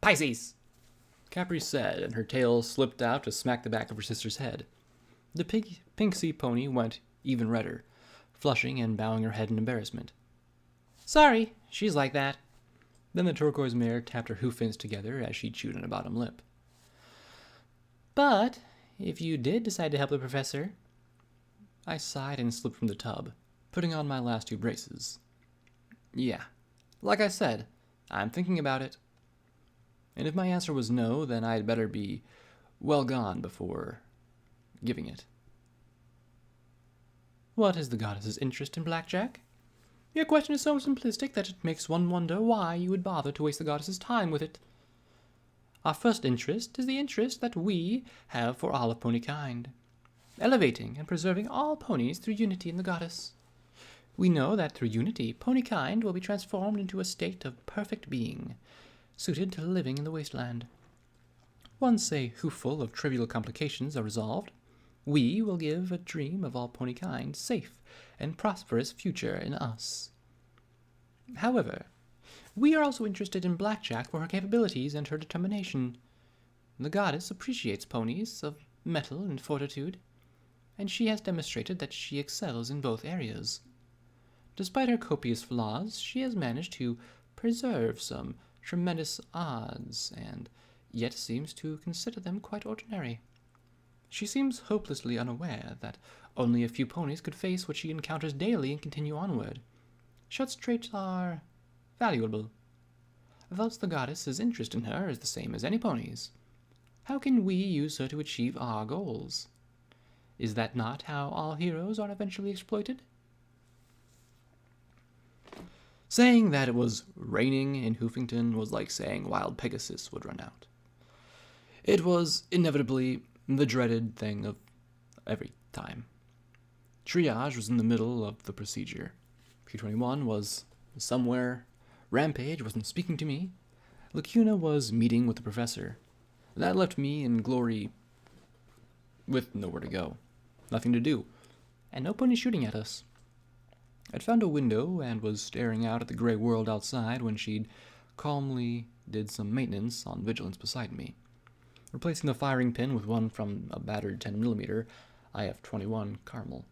Pisces! Capri said, and her tail slipped out to smack the back of her sister's head. The pink sea pony went even redder, flushing and bowing her head in embarrassment. Sorry, she's like that. Then the turquoise mare tapped her hoof ends together as she chewed on her bottom lip. But if you did decide to help the professor... I sighed and slipped from the tub, putting on my last 2 braces. Yeah, like I said, I'm thinking about it. And if my answer was no, then I'd better be well gone before giving it. What is the goddess's interest in blackjack? Your question is so simplistic that it makes one wonder why you would bother to waste the goddess's time with it. Our first interest is the interest that we have for all of ponykind, elevating and preserving all ponies through unity in the goddess. We know that through unity, ponykind will be transformed into a state of perfect being, suited to living in the wasteland. Once a hoofful of trivial complications are resolved, we will give a dream of all ponykind safe and prosperous future in us. However, we are also interested in blackjack for her capabilities and her determination. The goddess appreciates ponies of mettle and fortitude, and she has demonstrated that she excels in both areas. Despite her copious flaws, she has managed to preserve some tremendous odds, and yet seems to consider them quite ordinary. She seems hopelessly unaware that only a few ponies could face what she encounters daily and continue onward. Such traits are valuable. Thus the goddess's interest in her is the same as any pony's. How can we use her to achieve our goals? Is that not how all heroes are eventually exploited? Saying that it was raining in Hoofington was like saying Wild Pegasus would run out. It was inevitably the dreaded thing of every time. Triage was in the middle of the procedure. P21 was somewhere. Rampage wasn't speaking to me. Lacuna was meeting with the professor. That left me and Glory with nowhere to go, nothing to do, and no pony shooting at us. I'd found a window and was staring out at the gray world outside when she'd calmly did some maintenance on vigilance beside me, replacing the firing pin with one from a battered 10mm IF-21 Carmel.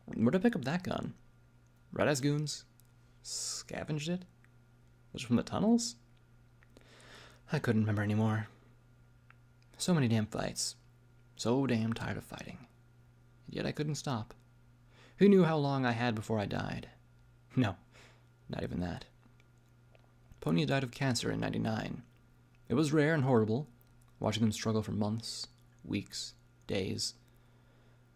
Where'd I pick up that gun? Red-Ass Goons? Scavenged it? Was it from the tunnels? I couldn't remember anymore. So many damn fights. So damn tired of fighting. And yet I couldn't stop. Who knew how long I had before I died? No, not even that. Pony died of cancer in '99. It was rare and horrible, watching them struggle for months, weeks, days.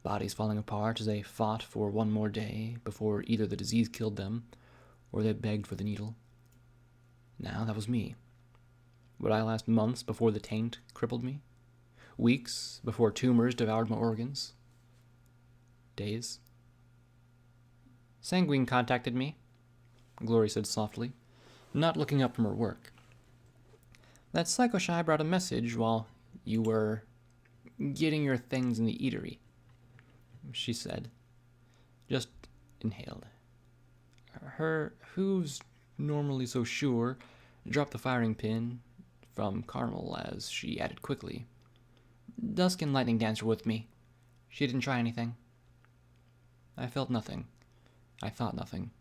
Bodies falling apart as they fought for one more day before either the disease killed them or they begged for the needle. Now that was me. Would I last months before the taint crippled me? Weeks before tumors devoured my organs? Days? Sanguine contacted me, Glory said softly, not looking up from her work. That psycho-shy brought a message while you were getting your things in the eatery, she said. Just inhaled. Her who's normally so sure dropped the firing pin from Carmel as she added quickly. Dusk and Lightning Dancer with me. She didn't try anything. I felt nothing. I thought nothing.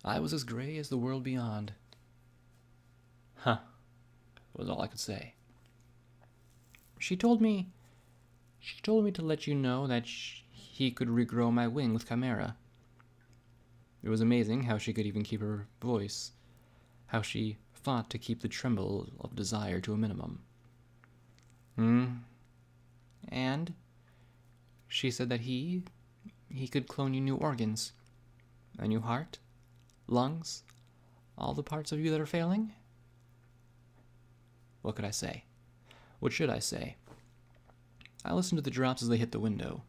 I was as gray as the world beyond. Huh, was all I could say. She told me to let you know that he could regrow my wing with Chimera. It was amazing how she could even keep her voice, how she fought to keep the tremble of desire to a minimum. And she said that he could clone you new organs, a new heart, lungs, all the parts of you that are failing? What could I say? What should I say? I listened to the drops as they hit the window.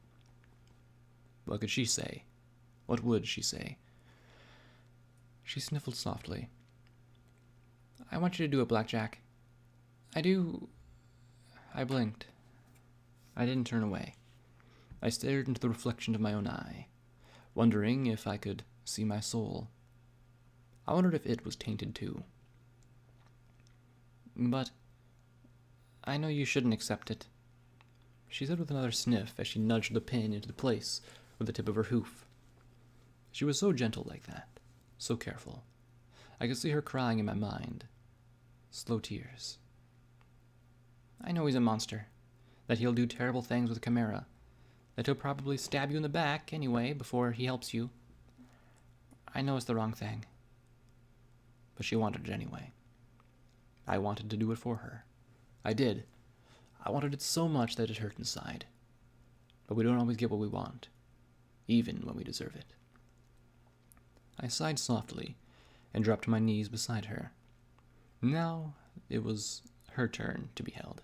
What could she say? What would she say? She sniffled softly. I want you to do it, Blackjack. I blinked. I didn't turn away. I stared into the reflection of my own eye, wondering if I could see my soul. I wondered if it was tainted too. But I know you shouldn't accept it, she said with another sniff as she nudged the pin into place with the tip of her hoof. She was so gentle like that, so careful. I could see her crying in my mind. Slow tears. I know he's a monster, that he'll do terrible things with Chimera, that he'll probably stab you in the back anyway before he helps you. I know it's the wrong thing. But she wanted it anyway. I wanted to do it for her. I did. I wanted it so much that it hurt inside. But we don't always get what we want, even when we deserve it. I sighed softly and dropped to my knees beside her. Now it was her turn to be held.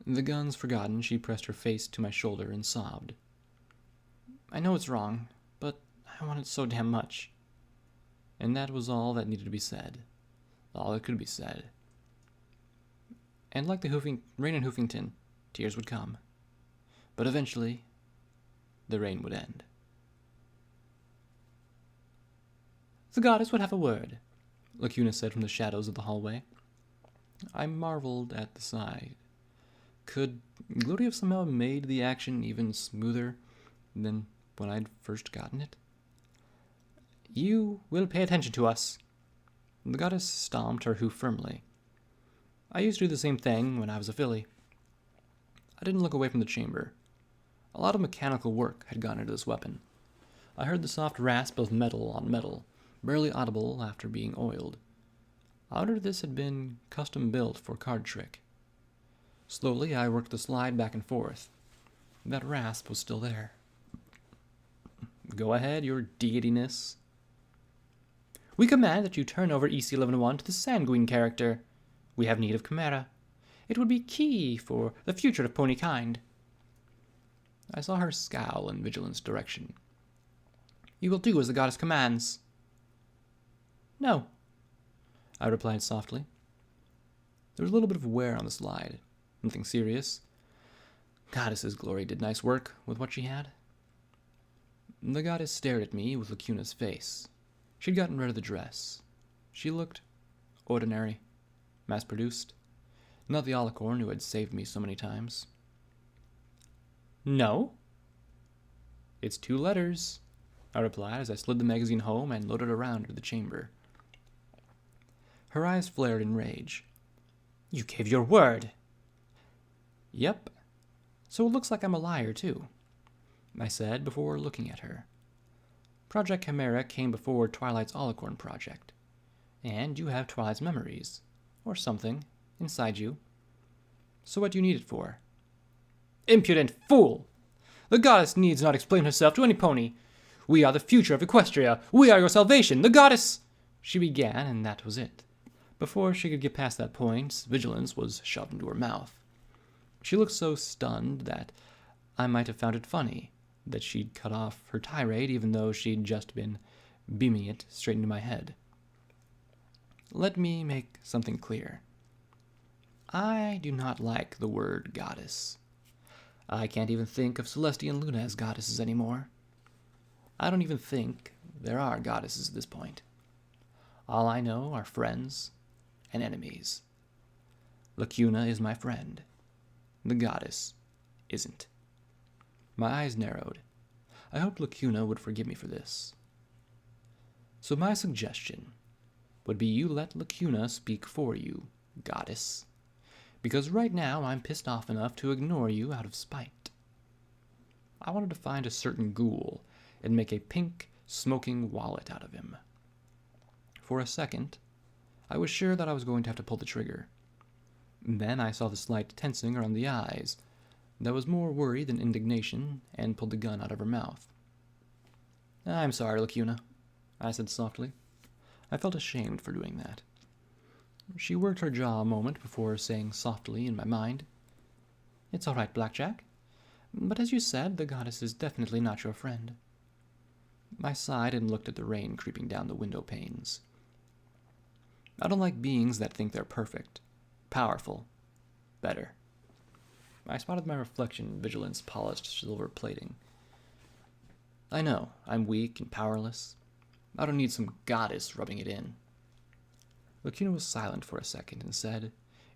The guns forgotten, she pressed her face to my shoulder and sobbed. I know it's wrong, but I want it so damn much. And that was all that needed to be said. All that could be said. And like the rain in Hoofington, tears would come. But eventually, the rain would end. The goddess would have a word, Lacuna said from the shadows of the hallway. I marveled at the sight. Could Glory have somehow made the action even smoother than when I'd first gotten it? You will pay attention to us. The goddess stomped her hoof firmly. I used to do the same thing when I was a filly. I didn't look away from the chamber. A lot of mechanical work had gone into this weapon. I heard the soft rasp of metal on metal, barely audible after being oiled. I wondered if this had been custom built for card trick. Slowly, I worked the slide back and forth. That rasp was still there. Go ahead, your deityness. We command that you turn over EC-1101 to the sanguine character. We have need of Chimera. It would be key for the future of pony kind. I saw her scowl in Vigilant's direction. You will do as the goddess commands. No, I replied softly. There was a little bit of wear on the slide. Nothing serious. Goddess's Glory did nice work with what she had. The goddess stared at me with Lacuna's face. She'd gotten rid of the dress. She looked ordinary, mass-produced, not the alicorn who had saved me so many times. No? It's 2 letters, I replied as I slid the magazine home and loaded around into the chamber. Her eyes flared in rage. You gave your word. Yep. So it looks like I'm a liar, too, I said before looking at her. Project Chimera came before Twilight's Alicorn project, and you have Twilight's memories, or something, inside you. So what do you need it for? Impudent fool! The goddess needs not explain herself to any pony. We are the future of Equestria. We are your salvation. The goddess... She began, and that was it. Before she could get past that point, Vigilance was shoved into her mouth. She looked so stunned that I might have found it funny that she'd cut off her tirade even though she'd just been beaming it straight into my head. Let me make something clear. I do not like the word goddess. I can't even think of Celestia and Luna as goddesses anymore. I don't even think there are goddesses at this point. All I know are friends and enemies. Lacuna is my friend. The goddess isn't. My eyes narrowed. I hoped Lacuna would forgive me for this. So my suggestion would be you let Lacuna speak for you, goddess. Because right now I'm pissed off enough to ignore you out of spite. I wanted to find a certain ghoul and make a pink, smoking wallet out of him. For a second, I was sure that I was going to have to pull the trigger. Then I saw the slight tensing around the eyes. That was more worry than indignation, and pulled the gun out of her mouth. I'm sorry, Lacuna, I said softly. I felt ashamed for doing that. She worked her jaw a moment before saying softly in my mind, It's all right, Blackjack. But as you said, the goddess is definitely not your friend. I sighed and looked at the rain creeping down the window panes. I don't like beings that think they're perfect, powerful, better. I spotted my reflection in Vigilant's polished silver plating. I know, I'm weak and powerless. I don't need some goddess rubbing it in. Lacuna was silent for a second and said,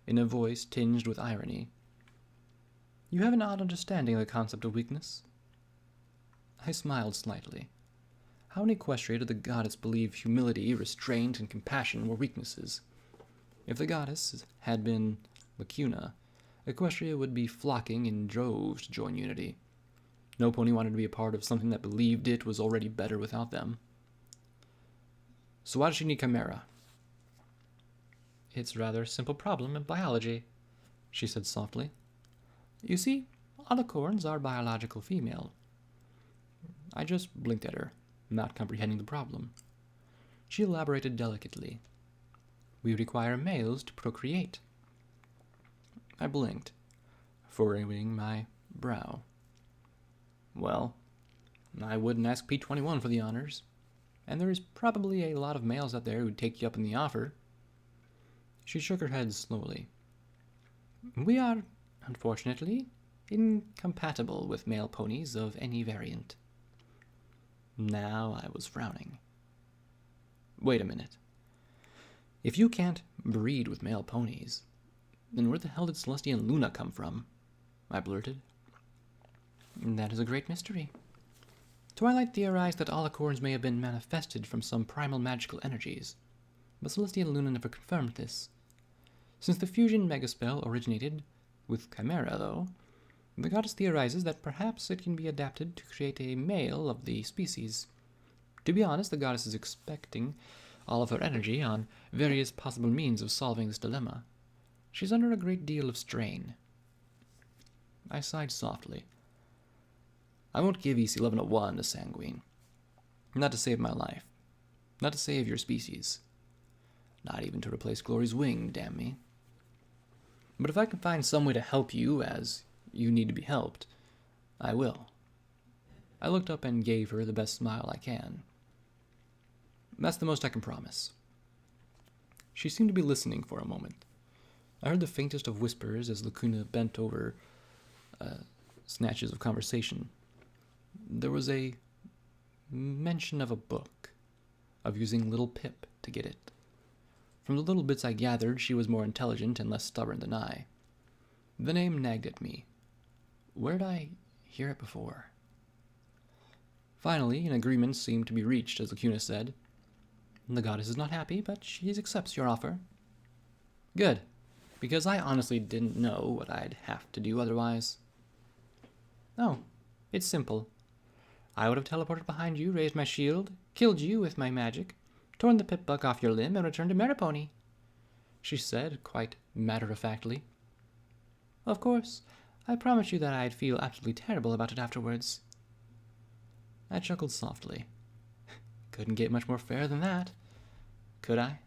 in a voice tinged with irony, "You have an odd understanding of the concept of weakness." I smiled slightly. How in Equestria did the goddess believe humility, restraint, and compassion were weaknesses? If the goddess had been Lacuna, Equestria would be flocking in droves to join Unity. No pony wanted to be a part of something that believed it was already better without them. "So why does she need Chimera?" "It's rather a simple problem in biology," she said softly. "You see, alicorns are biological female." I just blinked at her, not comprehending the problem. She elaborated delicately. "We require males to procreate." I blinked, furrowing my brow. "Well, I wouldn't ask P21 for the honors, and there is probably a lot of males out there who'd take you up on the offer." She shook her head slowly. "We are, unfortunately, incompatible with male ponies of any variant." Now I was frowning. "Wait a minute. If you can't breed with male ponies, then where the hell did Celestia and Luna come from?" I blurted. "That is a great mystery. Twilight theorized that alicorns may have been manifested from some primal magical energies, but Celestia and Luna never confirmed this. Since the fusion megaspell originated with Chimera, though, the goddess theorizes that perhaps it can be adapted to create a male of the species. To be honest, the goddess is expecting all of her energy on various possible means of solving this dilemma. She's under a great deal of strain." I sighed softly. "I won't give EC1101 to Sanguine. Not to save my life. Not to save your species. Not even to replace Glory's wing, damn me. But if I can find some way to help you as you need to be helped, I will." I looked up and gave her the best smile I can. "That's the most I can promise." She seemed to be listening for a moment. I heard the faintest of whispers as Lacuna bent over snatches of conversation. There was a mention of a book, of using little Pip to get it. From the little bits I gathered, she was more intelligent and less stubborn than I. The name nagged at me. Where'd I hear it before? Finally, an agreement seemed to be reached, as Lacuna said. "The goddess is not happy, but she accepts your offer." "Good, because I honestly didn't know what I'd have to do otherwise." "Oh, it's simple. I would have teleported behind you, raised my shield, killed you with my magic, torn the pip-buck off your limb, and returned to Maripony," she said, quite matter-of-factly. "Of course, I promised you that I'd feel absolutely terrible about it afterwards." I chuckled softly. Couldn't get much more fair than that, could I?